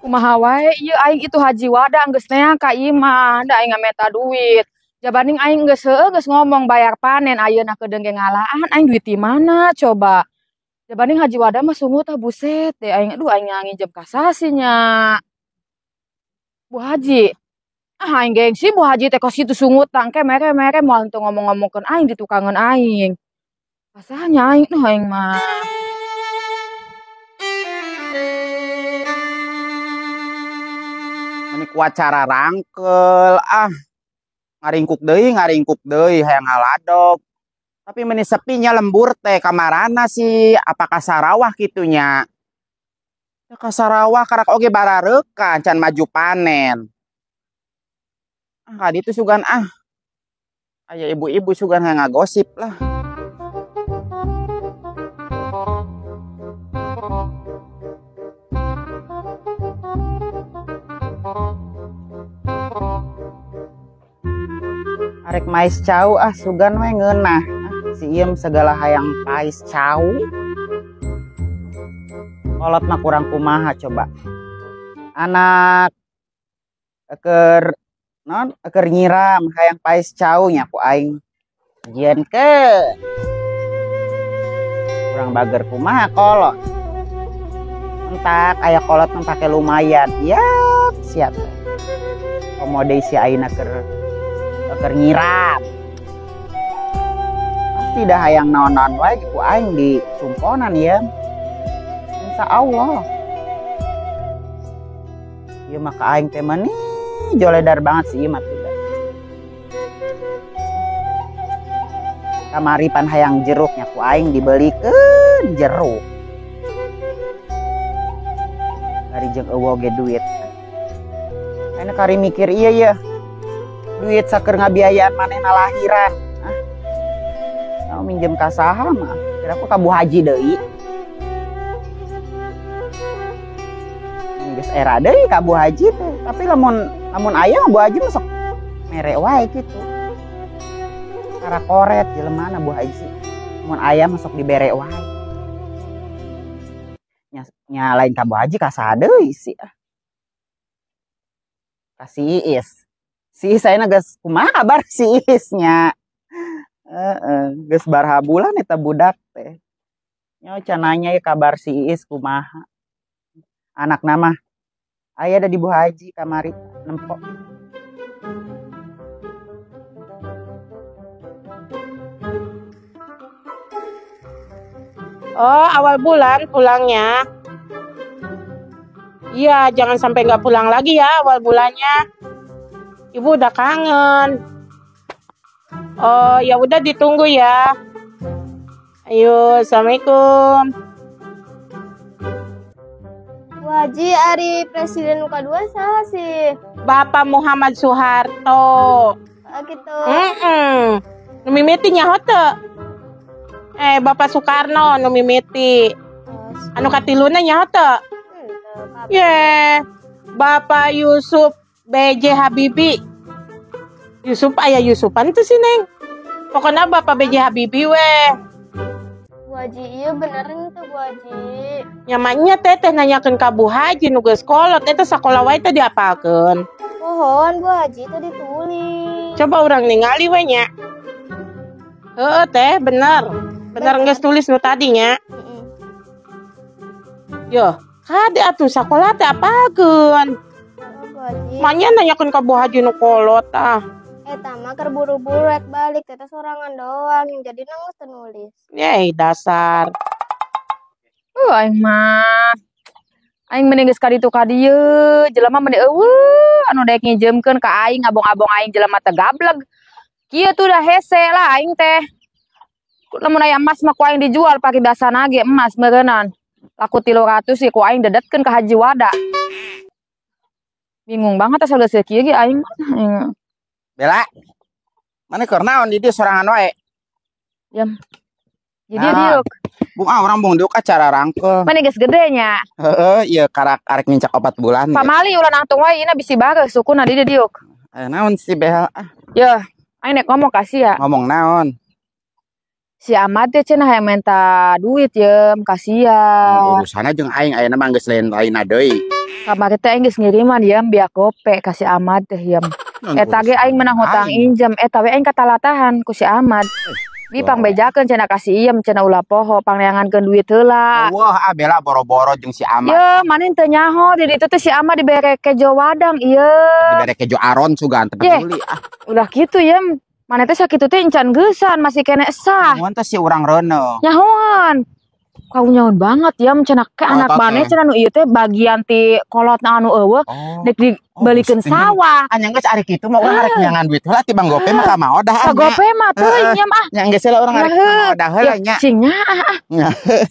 Kumaha wae ieu aing itu haji wada geus neang ka ieu mah da aing minta duit. Jabaning aing geus heueuh geus ngomong bayar panen ayeuna kedeung ge ngalaan aing duit di mana coba. Jabaning haji wada mah sungut tah buset deh aing aduh aing nginjem ka sasinya. Bu Haji. Ah aing gengsi Bu Haji teh kos kitu sungut tangke mere-mere moal teu ngomong-ngomongkeun aing di tukangan aing. Pasahnya aing noh aing mah. Ini ku acara rangkel ngaringkuk deui hayang ngaladog. Tapi meni sepinya lembur teh kamarana sih apakah sarawah kitunya. Ka sarawah karak oge barareukan can maju panen. Kadi itu sugan aya ibu-ibu sugan hayang ngagosip lah. Arek mais cau sugan we ngeunah. Si iem segala hayang pais cau. Kolot mah kurang kumaha coba. Anak eker nyiram hayang pais cau nya ku aing. Jieun ke. Kurang bager kumaha kolot. Entak aya kolot mah pake lumayan. Ya, siap. Komode si ayeuna keur nyiram. Pasti dah hayang naon-naon wae ku aing di sumponan ya. Insya Allah. Ieu mah ka aing teh mani joledar banget sih ieu mah tidak. Kamari pan hayang jeruknya ku aing dibelikeun jeruk. Dari jeung eueuh ge duit. Ayeuna kari mikir ieu ya. Duit saker ngabiayaan manehna lahiran. Mau minjem ka saha mah? Kira aku ka Bu Haji deui. Geus era deui ka Bu Haji teh. Tapi lamun aya Bu Haji mah sok mere wae kitu. Kara koret jeleumana Bu Haji. Mun aya mah sok dibere wae. Nya lain ka Bu Haji ka saha deui sih. Ka si Iis. Si saya geus kumaha kabar si Iisnya. Geus baraha bulan eta budak teh. Nya can nanya ya kabar si Iis kumaha. Anakna mah aya da di Bu Haji kamari nempok. Oh, awal bulan pulangnya. Iya, jangan sampai nggak pulang lagi ya awal bulannya. Ibu udah kangen. Oh, ya udah ditunggu ya. Ayo, assalamualaikum. Bu Haji ari presiden kedua saha sih? Bapak Muhammad Soeharto. Gitu. Nu mimiti nyaho teu? Bapak Soekarno nu mimiti. Anu katiluna nyaho teu? Bapak Yusuf B.J. Habibie. Yusuf aya Yusufan tuh sih Neng. Pokoknya Bapak B.J. Habibie weh. Bu Haji iya beneran tuh Bu Haji. Nyamannya teteh nanyakeun ka Bu Haji nu geus kolot eta sakola wae teh diapalkeun. Pohon Bu Haji teh ditulis. Coba urang ningali we nya. Heueuh teh bener. Bener geus tulis nu tadinya. Yo, kade atuh sakola teh apalkeun. Manya nanyakeun ka Bu Haji nu kolot Eta mah keur buru-buru rek balik teh sorangan doang yang jadi nangis nulis. Dasar. Aing mah aing mending geus ka ditu ka dieu, jelema mah eueuh anu daek ngijemkeun ka aing abong-abong aing jelema teh gableg. Kieu tuh dah hese lah aing teh. Lamun aya emas mah ku aing dijual pake dasana ge emas meureunnan. Laku 300 sih ku aing dedetkeun ka Haji Wada. Bingung banget asal geus kieu ge aing. Bela. Mana keur naon di dieu sorangan wae? Jam. Jadi diuk. Bung orang bung diuk acara rangkel. Mana geus gede nya? Heeh, ieu karak arek mincak 4 bulan. Pamali ulah nangtung wae ina bisi bageus sukuna di diuk. Naon si Behel? Yeuh, aing nek ngomong kasih ya. Ngomong naon? Si Ahmad teh cenah yang minta duit Yem, kasihan. Urusanna jeung aing aya mah geus lain deui. Kamari teh aing geus ngiriman Yem biak gope ka si Ahmad teh Yem. Eta ge aing menang hutang injem, eta we aing katalatahan ku si Ahmad. Di pangbejakeun cenah ka si Iem cenah ulah poho pangneangankeun duit heula. Wah, bela boro-boro jeung si Ahmad. Ye, manin teu nyaho di ditu teh si Ahmad dibere kejo wadang ieu. Dibere kejo aron sugan teu peduli. Ulah kitu Yem. Mana teh sakitu teh encan geusan masih kene sah. Naon teh si urang reuneuh. Nyahoan. Kau nyaon banget Yem cenah ke anak bane cenah nu ieu teh bagian ti kolotna anu eueuh dek dibalikeun sawah. Anya geus ari kitu mah urang arek nyangan duit heula ti Bang Gope mah ka maodah. Ka Gope mah teuing Yem ah. Nya geus heula urang arek maodah heula nya. Cing nya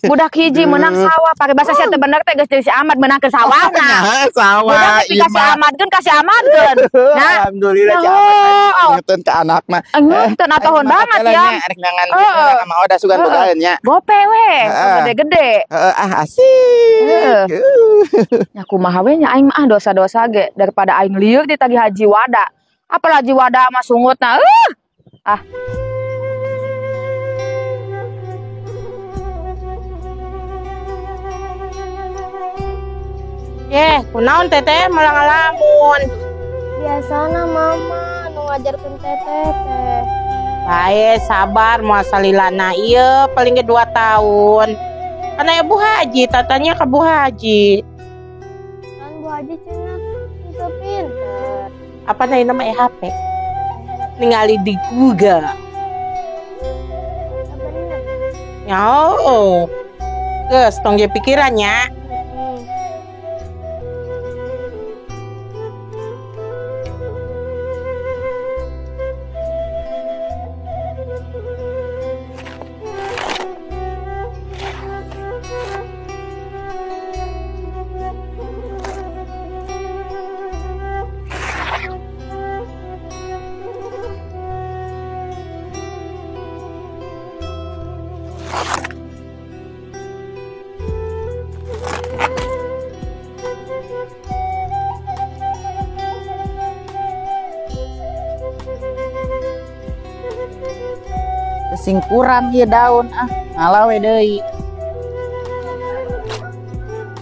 budak hiji menang sawah pake bahasa sia teh bener teh geus jeung si Ahmad menangkeun sawahna. Sawah ieu mah. Kasih Ahmadkeun kasih Ahmadkeun. Nah, alhamdulillah si Ahmad ngeutun ka anakna. Ngeutun atohon banget ya. Arek nyangan duit heula ka maodah sugan bogaeun nya. Gope we. Gede-gede. Asik. Ya kumaha we nya aing mah dosa-dosa ge daripada aing lieur ditagih haji wada. Apalah haji wada mah sungutna. Kunaon teteh malah ngalamun. Biasana mama nu ngajarkeun teteh teh. Bae sabar moal salilana ieu paling ge 2 tahun. Kan aya Bu Haji, tatanya ke Bu Haji. Kan Bu Haji cenah itu pinter. Apa nama HP? Ningali di Google. Yo. Geus tong je pikirannya. Sing kurang ieu daun ngalah we deui.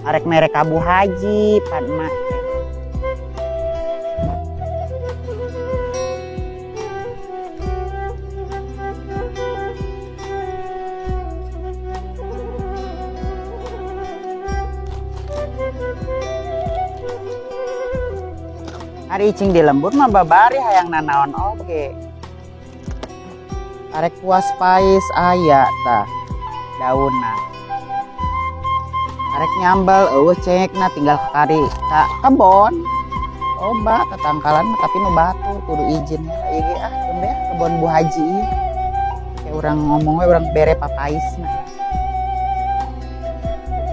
Arek merek Abu Haji pan mak. Ari cing di lembur mah babari hayang nanaon oge. Arek kuas pais aya tah daunna. Arek nyambal eueuh cengekna tinggal kari ka kebon. Loba tatangkalan mah tapi nu batu kudu izin ieu ge teu kebon Bu Haji ieu. Kayak urang ngomong we urang bere papaisna.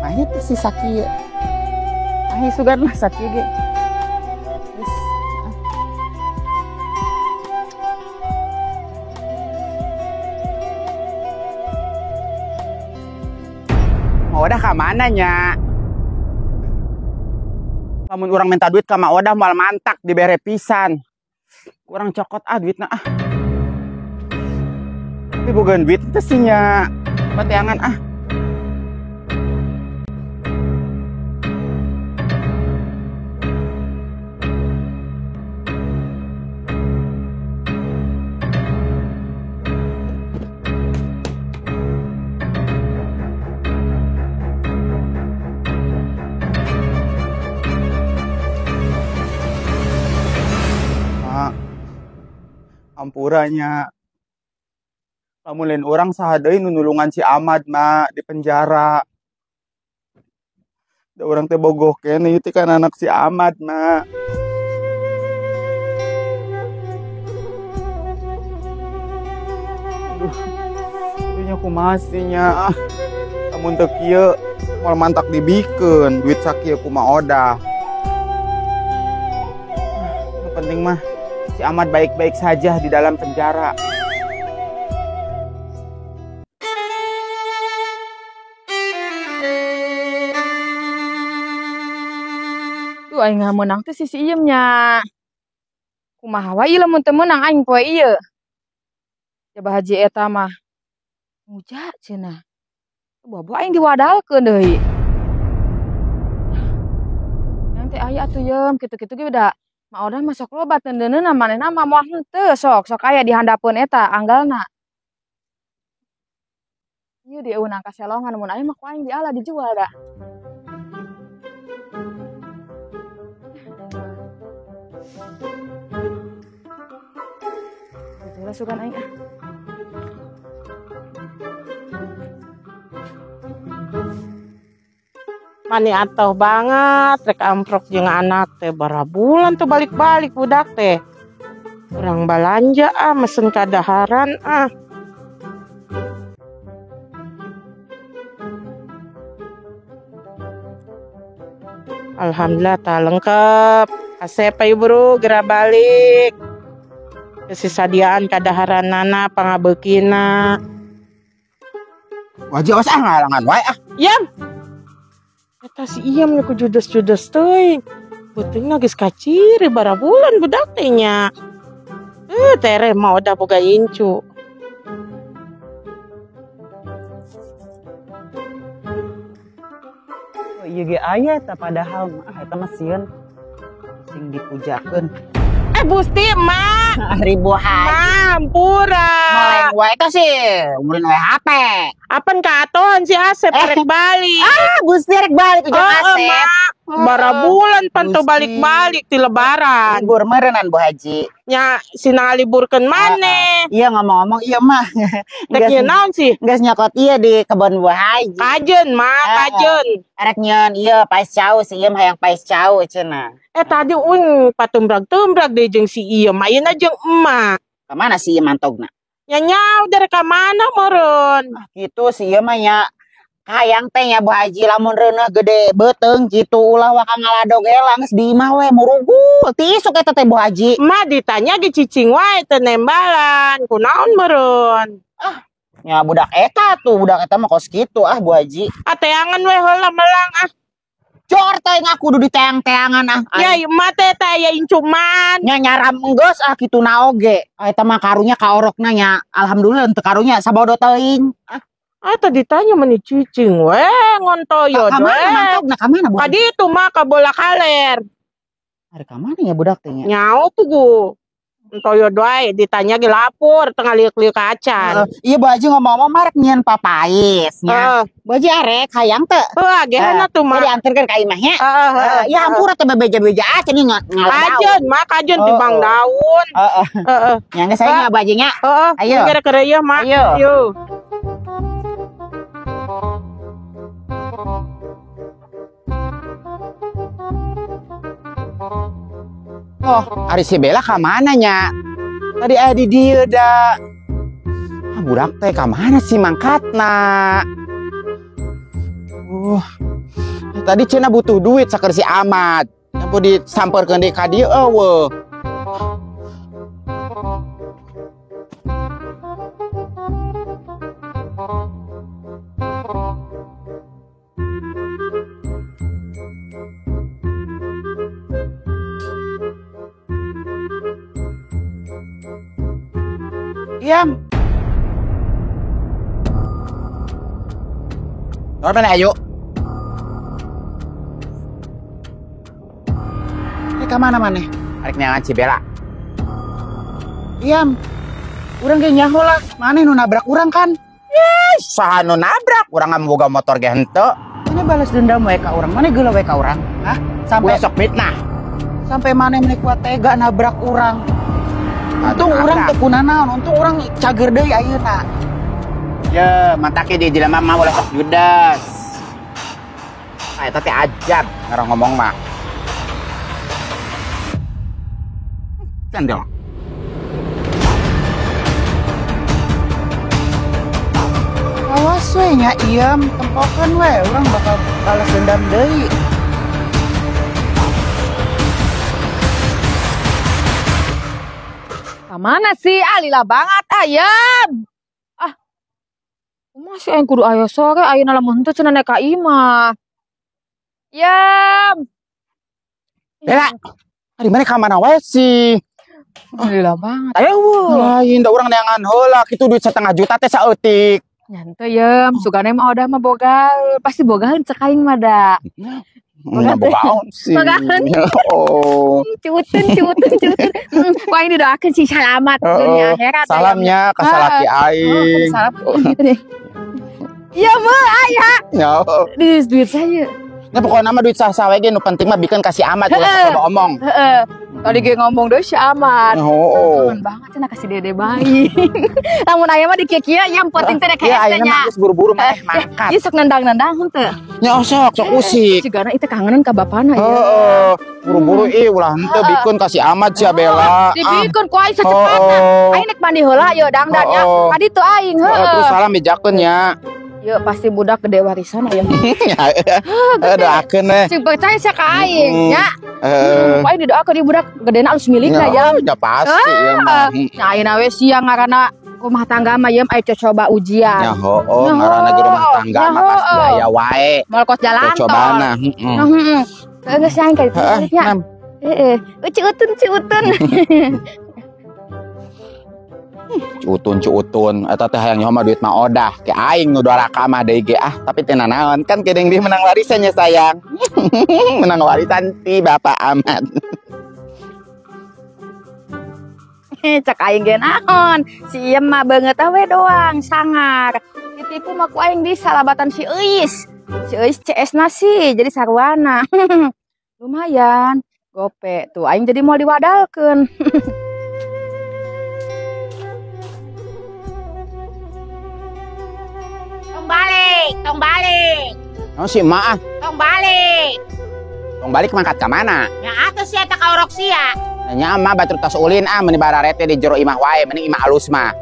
Mah itu si sakieu. Sugan mah sakieu ge. Odah ka mana nya? Lamun urang minta duit ka Odah moal mantak dibere pisan. Kurang cokot duitna Tapi bogan duit teh nya pateangan Ampurannya lamun lain orang saha deui nu nulungan si Ahmad mah di penjara. Da urang teh bogoh kene ieu teh kan anak si Ahmad mah. Aduh nya kumaha sih nya lamun teu kieu moal mantak dibikeun duit sakieu kumaha Odah. Nu penting mah si Ahmad baik-baik saja di dalam penjara. Tuh aing menang teh si Iem nya. Kumaha wae lamun teu meunang aing poe ieu. Coba haji eta mah Muja cenah. Bawa aing diwadalkeun deui. Yang teh aya atuh yeum kitu-kitu ge udah mah udah masuk lobat neuneuna manehna mah moal henteu sok aya dihandapeun eta anggalna. Ieu dieunang ka selongan mun aya mah ku aing diala dijual da. Itulah sugan aing ah. Mani atoh banget rek amprok jeung anak teh bara bulan tuh balik-balik budak teh. Kurang balanja mesen kadaharan Alhamdulillah tak lengkap. Asep ayo bro gerak balik. Kesisadiaan kadaharan nana pangabeukina. Wajib os ngalangan wae Yam. Eta si Iyam nya ku judes-judes teuing. Beuteungna geus kaciri bara bulan budak teh nya. Tere mah udah boga incu. Oh ieu ge aya eta padahal mah eta mah sieun sing dipujakeun. Busti mah. Ribu haji. Ampura. Maleng wae eta sih umurin wae HP. Apan ka atohan si Asep rek balik. Busti rek balik ujung Asep. Bara bulan pan teu Gusti. balik-balik ti lebaran. Libur meureunnan Bu Haji. Nya sina liburkeun maneh. Iya ngomong-ngomong iya mah. Rek nyeun naon sih? Geus nyokot ieu di kebon Bu Haji. Kajen mah, kajen. Rek nyeun ieu pais cau si ieu hayang pais cau cenah. Tadi patumbrag-tumbrag deh jeung si Iem. Ayeuna jeung emak. Ka mana si ieu mantogna? Nya nyau dari ka mana meureun? Kitu si ieu mah nya hayang teh nya Bu Haji lamun reuneuh gede beuteung kitu ulah waka ngaladog elang geus di imah we murugul. Tisuk eta teh Bu Haji. Emak ditanya ge cicing wae teu nembalan. Kunaon meureun? Ya budak eta mah kos kitu Bu Haji. Teangan we heula melang Cor teh ngaku kudu diteang-teangan Ya emak teh aya incuman. nya nyaram enggeus kitu naoge. Eta mah karunya kaorokna nya. Alhamdulillah teu karunya sabodo teuing. Tadi ditanya meni cicing we ngontoyod Ka we. mana mantogna ka mana Bu Ka Haji? ditu mah ka bola kaler. Ari ka mana ya budak teh nya? Nyau pugu. Ntoyod wae ditanya ge lapor tengah liuk-liuk acan. Iya Bu Haji ngomong-ngomong marek nyieun papais nya. Bu Haji arek hayang teu? Gehana tuh mah. Jadi anterkeun ka imah nya. Ya hampura teh bebeja-beja acan nih ngaladau. Kajen mah kajen timbang daun. Heeh. Nya geus aya Bu Haji nya. Ayo. Kira-kira ieu mah. Ayo. Oh, ari si Bella ka mana nya? Tadi aya di dieu da. Budak teh ka mana sih mangkatna? Tadi cenah butuh duit saker si Ahmad. Tempo disamperkeun deui ka dieu eueuh. Iyam. Normal mana ayo? Ka mana maneh? Arek nyangan si Bella. Iyam. Urang ge nyaho lah. Maneh nu nabrak urang kan? Saha nu nabrak? Urang boga motor ge henteu. Maneh balas dendam we ka urang. Maneh geuleuh we ka urang. Hah? Sampai sok mitnah. Sampai maneh meneh kuat tega nabrak urang. Untung urang teu kunaon, untung urang cager deui ayeuna. Ya, matake di jelema mah ulah sok judes. Eta teh ajab ngarang ngomong mah. Cendol. Awas we nya Iem, tempokeun we, urang bakal balas dendam deui. Mana sih? Lila banget ayam. Masih aing kudu aya sore ayeuna lamun henteu cenah naik ka imah. Yam. Bella. Ari mana ka mana wae sih? Lila banget. Ayo. Lain da urang neangan heula kitu duit 1,5 juta teh saeutik. Nyantai ya, sugane mah udah mah bogaheun. Pasti bogaheun cek aing mah da. Nggak bogaun sih. Bogaun. Oh. Cutun. Ku aing didoakeun si selamat dunia akhirat. Salamnya ke salaki aing. Salam gitu deh. Iya mah aya. Ya. Duit saya. Nah pokoknya nama duit sah-sah we ge nu penting mah bikin kasih amat ulah coba omong. Heeh. Tadi ge ngomong deui si amat. Oh. Kangen banget cenah kasih dede bayi. Lamun aya mah dikieu-kieu yang penting teh kayak Ya ayeuna mah geus buru-buru mah mangkat. Ieu sok nendang-nendang henteu. Nya sok usik. Cigana itu kangenan ka bapana ya. Heeh. Buru-buru ulah henteu bikeun kasih amat sia Bella. Dibikeun ku aing sacepatna. Aing nek mandi heula yeuh dangdan nya. Tadi tuh aing Terus salam bejakeun nya. Yeuh pasti budak gede warisan aya. Doakeun we. Sing percaya sia ka aing nya. Ku aing didoakeun di budak gedena alus milikna ya. Ya pasti ieu mah. Nya ayeuna we siang ngaranna rumah tangga mah yeum aya coba ujian. Ya heuh ngaranna ge rumah tangga mah pasti aya wae. Moal kos jalan tol. Cobana, Heeh. Geus aing ka ditu nya. Heeh. Utun. Cutun eta teh hayang nyaho mah duit mah odah ke aing nu doraka mah deui ge tapi teu naon kan kedeng di menang warisan nya sayang. Menang warisan ti Bapak Ahmad. Cek aing ge naon si ieu mah beungeut we doang sangar ditipu mah ku aing di salabatan si Eis CS-na sih jadi sarwana. Lumayan gope tuh aing jadi mau diwadalkeun. Tong balik Naon si emak ah? tong balik Tong balik mangkat ka mana? nya atus sia eta ka orok sia Nya mah batur tas ulin meuni bararete di jero imah wae mending imah alus mah.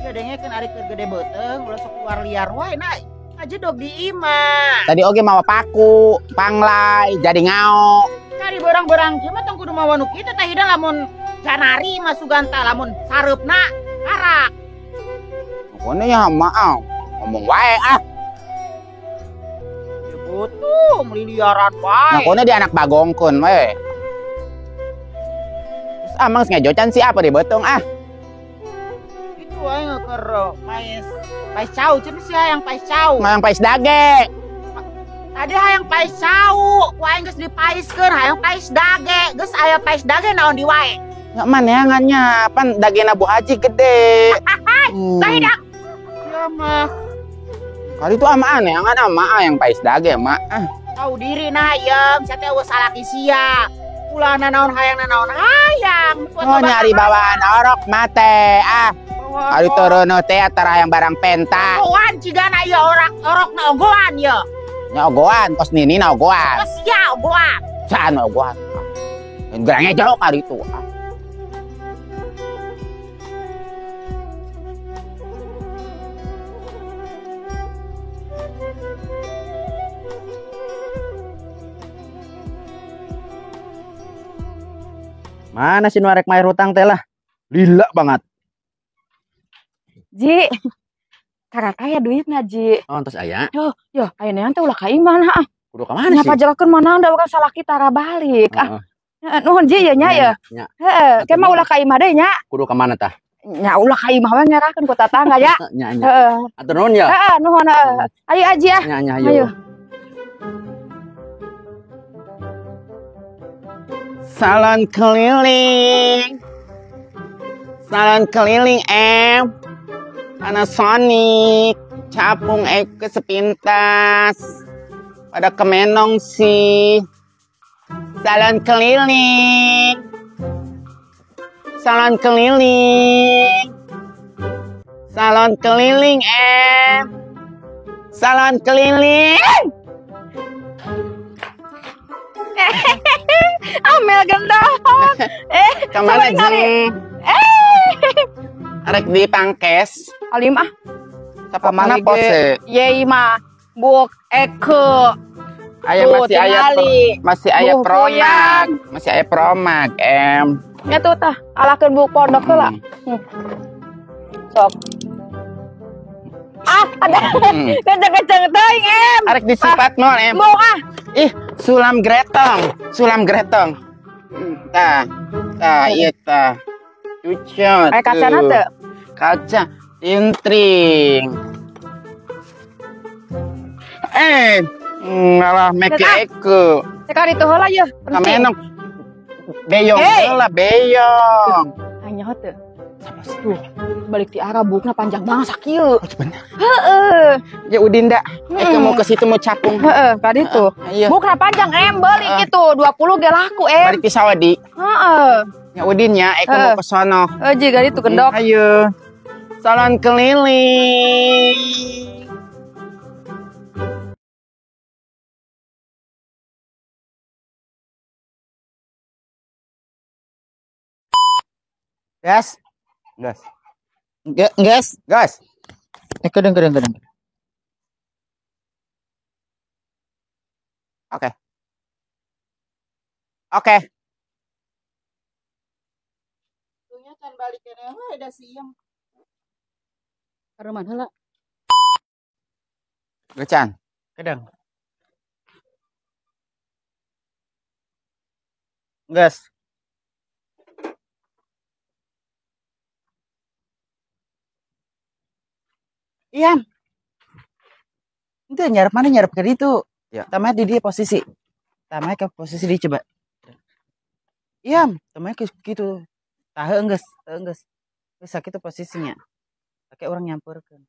Ieu dengekeun ari keur gede beuteung ulah sok keluar liar wae na. Ajedog di imah. Tadi oge mawa paku, panglai, jadi ngao. Cari barang-barang kieu mah tong kudu mawa nu kitu teh hidang lamun janari mah suganta lamun sareupna karak. Pokoknya ya maaf ngomong wae ah. Ya butuh meuli liaran wae. Ngakonya dia anak bagongkeun we. Terus amang ngejocan si apa di betung ah. Itu wae keur pais cau cenah sih hayang pais cau. Ngayang pais dage. Tadi hayang pais cau, wae geus dipaiskeun hayang pais dage. Geus aya pais dage naon di wae. Nggak maneangannya, pan dagena Bu Haji gede. Tidak. Ya mah Kali itu ama aneangan ama yang pais dage mak. tahu diri nah hayang sia teh eueuh salaki sia. Ulana naon hayang hayang. Oh nyari bawaan orok mate ah. Ari teureuneuh teh antara yang barang penta. Ogoan cigana ieu orokna ogoan ieu. Nya ogoan, kos nini na ogoan. Oh sia ogoan. Can ogoan. Gerangnya jauh kali itu. Mana si nuarek main hutang teh lah? Lila banget. Ji karat aya duitna Ji. Oh, terus aya. Yo aya nean teh ulah ka imah ah. Kudu ka mana sih? Nyapa jelakeun mana da urang salaki tara balik. Nuhun Ji ya nya ya. Heeh, ke mah ulah ka imah deui nya. Kudu ka mana tah? Nya ulah ka imah we nyerahkeun ku tatangga ya. Nya. Heeh. Atur nuhun ya. Heeh, nuhun. Ayo Aji ah. Nya Ayo. Salon keliling Panasonic capung ke sepintas pada kemenong sih salon keliling salon keliling Amel gendong. kemana Ji? Arek di pangkes Alim ah. apa mana pose Yei mah buk eke. aya Tuh, masih aya Buh, promag em Ya tuh tah, alakeun buk pondok heula. Sok. Ah, ada. Kenceng-kenceng teuing em. arek disifat non em Mau ah. ih sulam gretong tah ieu tah cucot Aya kacana teu? kaca intring ngalah make eke. Sekali itu heula yeuh. Kamenok beyong heula beyong. Hanya hote. Tuh, balik di arah bukna panjang banget sakieu. Bener. Heeh. Ya Udin dak, eke mau ke situ mau capung. Heeh, ka ditu. Iya. Bukna panjang balik itu 20 ge laku Balik di Sawadi. Heeh. Ya Udin ya, eke mau ke sono. Jiga ditu gendok. Ayo. Salon keliling. Gas. Gas. Gas. Gas. Kedeng. Oke. Tuhnya can balik kene we da si Iem. Karuman heula. Gecan. Kedeng. Gas. Iya. Itu nyarap mana nyarap ke itu. Ya. Tamanya di dia posisi. Tamanya ke posisi dia coba. Iya, tamanya ke gitu. Tahe enggeus. Terus sakit posisinya. Pakai orang nyampurkeun.